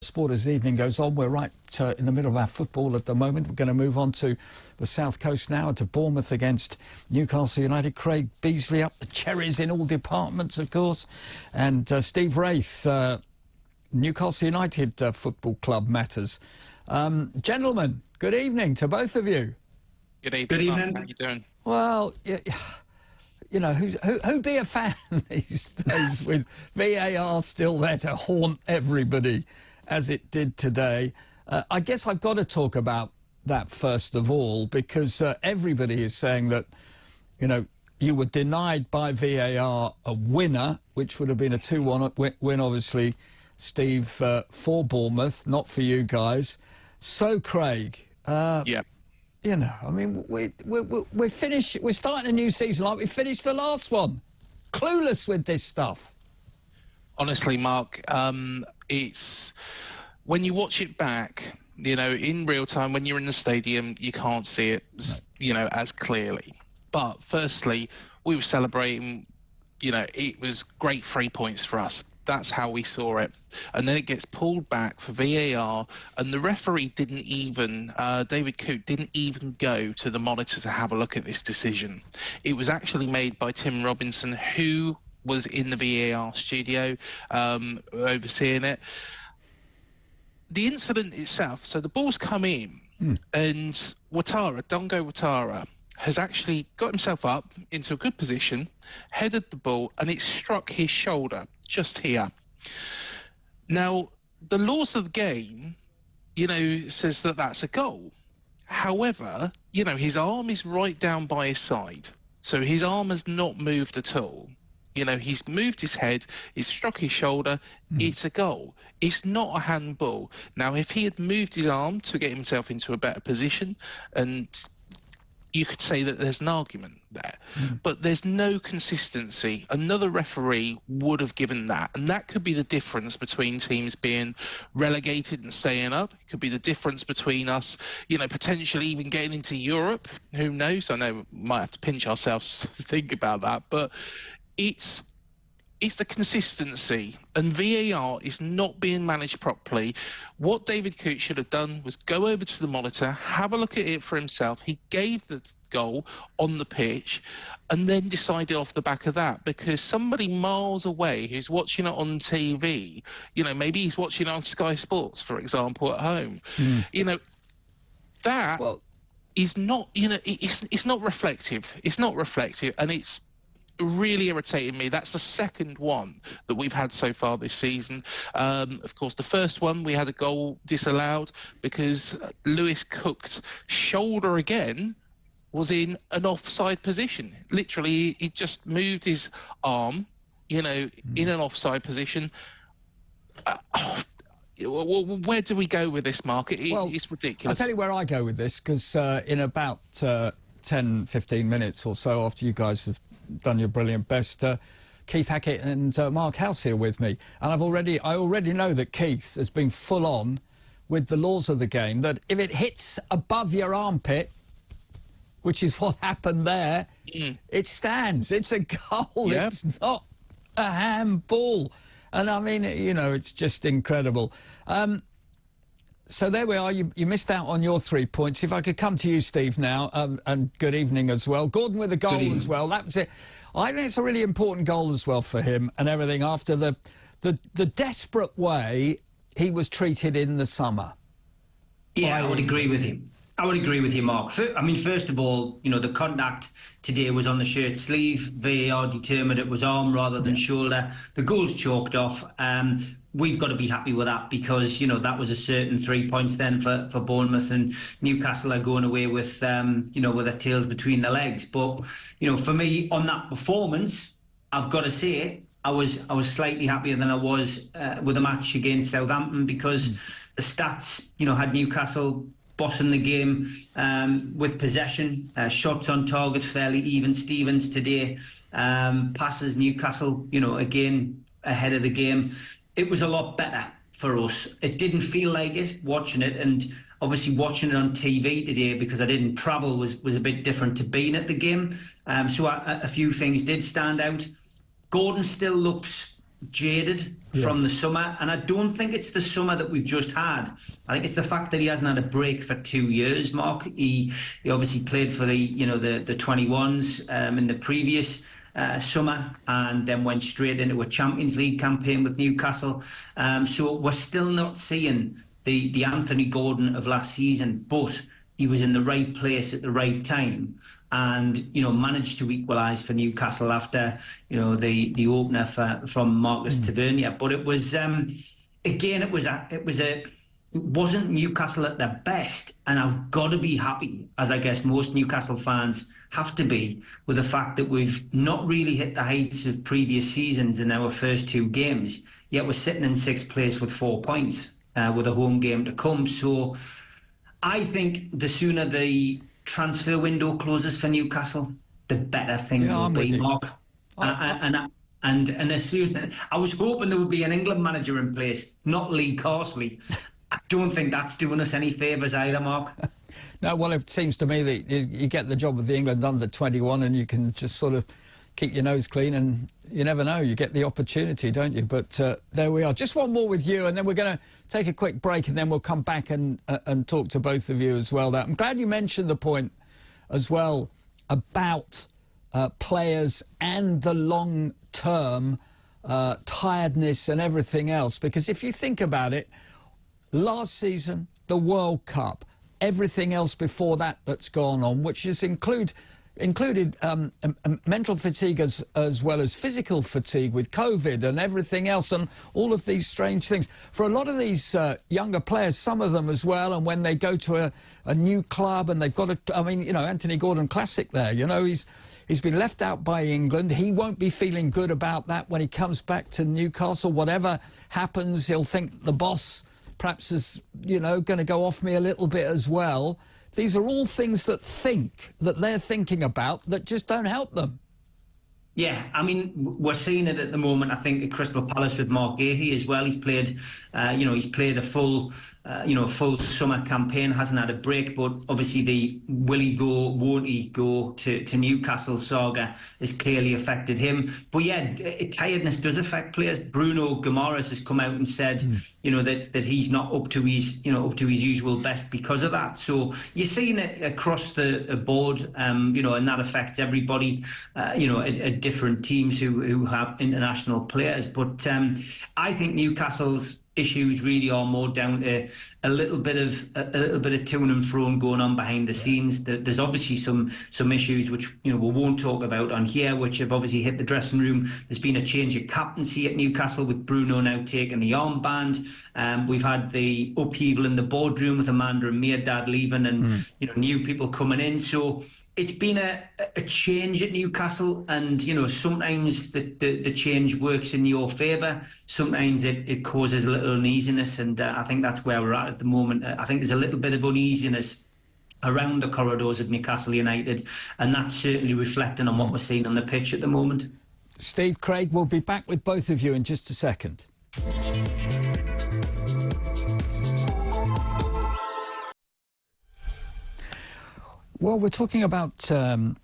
sport as the evening goes on. We're right in the middle of our football at the moment. We're going to move on to the South Coast now, to Bournemouth against Newcastle United. Craig Beasley up the cherries in all departments, of course. And Steve Wraith, Newcastle United Football Club matters. Gentlemen, good evening to both of you. Good evening. Good evening. How are you doing? Well, you know, who'd be a fan these days with VAR still there to haunt everybody as it did today? I guess I've got to talk about that first of all, because everybody is saying that, you know, you were denied by VAR a winner, which would have been a 2-1 win, obviously, Steve, for Bournemouth, not for you guys. So, Craig, Yeah. you know, I mean, we're finished. We're starting a new season like we finished the last one. Clueless with this stuff. Honestly, Mark, it's when you watch it back, you know, in real time, when you're in the stadium, you can't see it, you know, as clearly. But firstly, we were celebrating, you know, it was great 3 points for us. That's how we saw it. And then it gets pulled back for VAR, and the referee didn't even, David Coote didn't even go to the monitor to have a look at this decision. It was actually made by Tim Robinson, who was in the VAR studio overseeing it. The incident itself, so the ball's come in, and Dongo Ouattara, has actually got himself up into a good position, headed the ball, and it struck his shoulder just here. Now, the laws of the game, you know, says that that's a goal. However, you know, his arm is right down by his side. So his arm has not moved at all. You know, he's moved his head, he's struck his shoulder, it's a goal. It's not a handball. Now, if he had moved his arm to get himself into a better position, and you could say that there's an argument there, but there's no consistency. Another referee would have given that, and that could be the difference between teams being relegated and staying up. It could be the difference between us, you know, potentially even getting into Europe. Who knows? I know we might have to pinch ourselves to think about that, but it's the consistency, and VAR is not being managed properly. What David Coote should have done was go over to the monitor, have a look at it for himself. He gave the goal on the pitch and then decided off the back of that, because somebody miles away who's watching it on TV, you know, maybe he's watching it on Sky Sports, for example, at home, you know, that is not, you know, it's not reflective. It's not reflective, and it's really irritating me. That's the second one that we've had so far this season. Of course, the first one, we had a goal disallowed because Lewis Cook's shoulder again was in an offside position. Literally, he just moved his arm, you know, in an offside position. Where do we go with this, Mark? It's ridiculous. I'll tell you where I go with this, because in about 10, 15 minutes or so after you guys have done your brilliant best, Keith Hackett and Mark House here with me, and I already know that Keith has been full on with the laws of the game, that if it hits above your armpit, which is what happened there, it stands. It's a goal. Yep. It's not a handball. And I mean, you know, it's just incredible. So there we are. You missed out on your 3 points. If I could come to you, Steve, now, and good evening as well. Gordon with a goal as well. That was it. I think it's a really important goal as well for him and everything after the desperate way he was treated in the summer. Yeah, I would agree with him. I would agree with you, Mark. I mean, first of all, you know, the contact today was on the shirt sleeve. VAR determined it was arm rather than shoulder. The goal's chalked off. We've got to be happy with that, because, you know, that was a certain 3 points then for Bournemouth, and Newcastle are going away with, you know, with their tails between their legs. But, you know, for me, on that performance, I've got to say it, I was slightly happier than I was with the match against Southampton, because the stats, you know, had Newcastle bossing the game with possession, shots on target fairly even. Stevens today passes Newcastle, you know, again ahead of the game. It was a lot better for us. It didn't feel like it watching it, and obviously watching it on TV today, because I didn't travel, was a bit different to being at the game. So a few things did stand out. Gordon still looks jaded from the summer, and I don't think it's the summer that we've just had. I think it's the fact that he hasn't had a break for 2 years, Mark. He obviously played for the 21s in the previous summer, and then went straight into a Champions League campaign with Newcastle. So we're still not seeing the Anthony Gordon of last season, but he was in the right place at the right time, and managed to equalise for Newcastle after the opener from Marcus Tavernier. But it was again, it wasn't Newcastle at their best, and I've got to be happy, as I guess most Newcastle fans have to be, with the fact that we've not really hit the heights of previous seasons in our first 2 games, yet we're sitting in 6th place with 4 points with a home game to come. So I think the sooner the transfer window closes for Newcastle, the better things will be, Mark. And as soon, I was hoping there would be an England manager in place, not Lee Carsley. I don't think that's doing us any favours either, Mark. No, well, it seems to me that you get the job with the England under-21 and you can just sort of keep your nose clean, and you never know, you get the opportunity, don't you? But there we are. Just one more with you, and then we're going to take a quick break, and then we'll come back and talk to both of you as well. I'm glad you mentioned the point as well about players and the long-term tiredness and everything else, because if you think about it, last season, the World Cup, everything else before that's gone on, which has included mental fatigue as well as physical fatigue with COVID and everything else, and all of these strange things. For a lot of these younger players, some of them as well, and when they go to a new club and they've got Anthony Gordon classic there, he's been left out by England. He won't be feeling good about that when he comes back to Newcastle. Whatever happens, he'll think the boss perhaps is, going to go off me a little bit as well. These are all things that they're thinking about that just don't help them. Yeah, I mean, we're seeing it at the moment, I think, at Crystal Palace with Mark Gahey as well. He's played, he's played a full summer campaign, hasn't had a break, but obviously the will he go, won't he go to Newcastle saga has clearly affected him. But yeah, tiredness does affect players. Bruno Guimaraes has come out and said, that he's not up to his usual best because of that. So you're seeing it across the board, and that affects everybody, at different teams who have international players. But I think Newcastle's issues really are more down to a little bit of to and fro going on behind the scenes. There's obviously some issues which we won't talk about on here, which have obviously hit the dressing room. There's been a change of captaincy at Newcastle with Bruno now taking the armband. We've had the upheaval in the boardroom with Amanda and Mirdad leaving, and new people coming in. So it's been a change at Newcastle, and sometimes the change works in your favour. Sometimes it causes a little uneasiness, and I think that's where we're at the moment. I think there's a little bit of uneasiness around the corridors of Newcastle United, and that's certainly reflecting on what we're seeing on the pitch at the moment. Steve, Craig, we'll be back with both of you in just a second. Well, we're talking about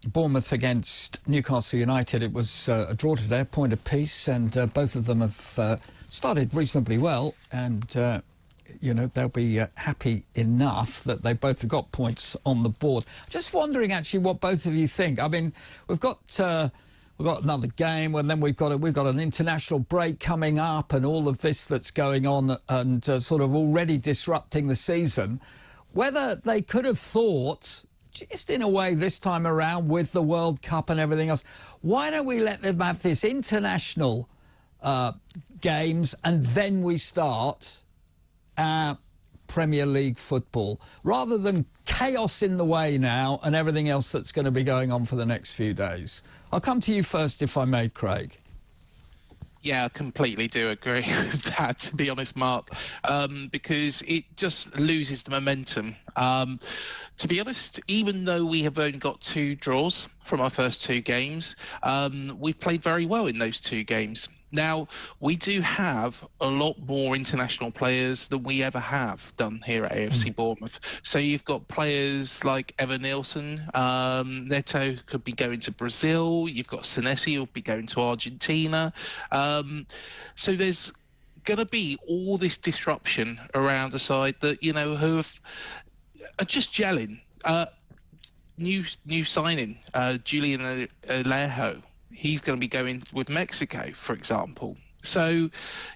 Bournemouth against Newcastle United. It was a draw today, a point apiece, and both of them have started reasonably well, and they'll be happy enough that they both have got points on the board. Just wondering, actually, what both of you think. I mean, we've got another game, and then we've got an international break coming up, and all of this that's going on, and sort of already disrupting the season. Whether they could have thought, just in a way this time around with the World Cup and everything else, why don't we let them have this international games and then we start our Premier League football, rather than chaos in the way now and everything else that's going to be going on for the next few days? I'll come to you first, if I may, Craig. Yeah, I completely do agree with that, to be honest, Mark, because it just loses the momentum. To be honest, even though we have only got 2 draws from our first 2 games, we've played very well in those 2 games. Now, we do have a lot more international players than we ever have done here at AFC Bournemouth. So you've got players like Evan Nielsen, Neto could be going to Brazil. You've got Senesi who'll be going to Argentina. So there's going to be all this disruption around a side that, you know, are just gelling. New signing, Julian Alejo. He's going to be going with Mexico, for example. So,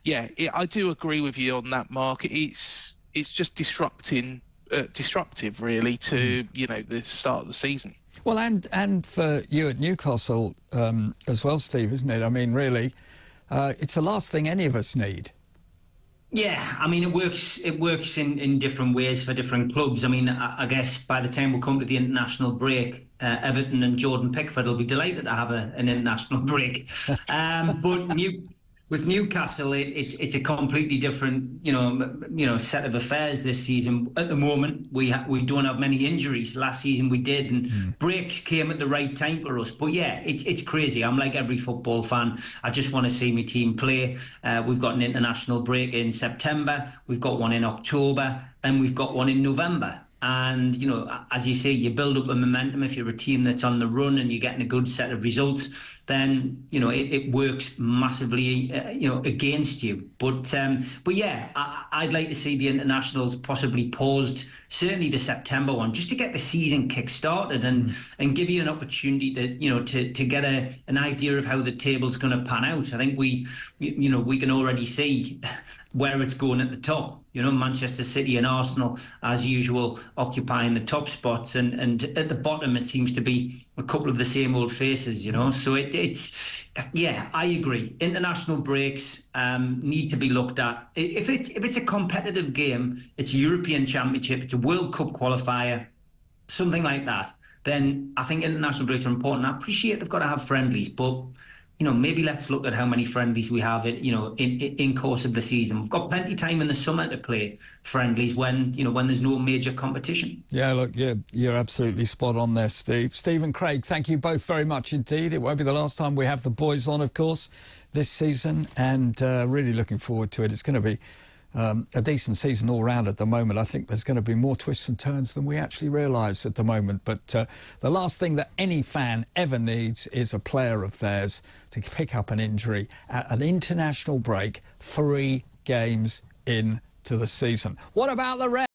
yeah, I do agree with you on that, Mark. It's just disruptive, really, to you know, the start of the season. Well, and for you at Newcastle as well, Steve, isn't it? I mean, really, it's the last thing any of us need. Yeah, I mean, it works in different ways for different clubs. I mean, I guess by the time we come to the international break, Everton and Jordan Pickford will be delighted to have an international break. But with Newcastle, it's a completely different, set of affairs this season. At the moment, we don't have many injuries. Last season we did, and breaks came at the right time for us. But yeah, it's crazy. I'm like every football fan. I just want to see my team play. We've got an international break in September. We've got one in October, and we've got one in November. And, you know, as you say, you build up a momentum. If you're a team that's on the run and you're getting a good set of results, then, you know, it works massively, against you. But yeah, I'd like to see the internationals possibly paused, certainly the September one, just to get the season kick-started and give you an opportunity to get an idea of how the table's going to pan out. I think we can already see where it's going at the top. You know, Manchester City and Arsenal, as usual, occupying the top spots, and at the bottom it seems to be a couple of the same old faces. You know, so I agree. International breaks need to be looked at. If it's a competitive game, it's a European Championship, it's a World Cup qualifier, something like that, then I think international breaks are important. I appreciate they've got to have friendlies, but maybe let's look at how many friendlies we have in course of the season. We've got plenty of time in the summer to play friendlies when there's no major competition. Yeah, look, you're absolutely spot on there, Steve. Steve and Craig, thank you both very much indeed. It won't be the last time we have the boys on, of course, this season, and really looking forward to it. It's going to be a decent season all round at the moment. I think there's going to be more twists and turns than we actually realise at the moment. But the last thing that any fan ever needs is a player of theirs to pick up an injury at an international break 3 games into the season. What about the rest?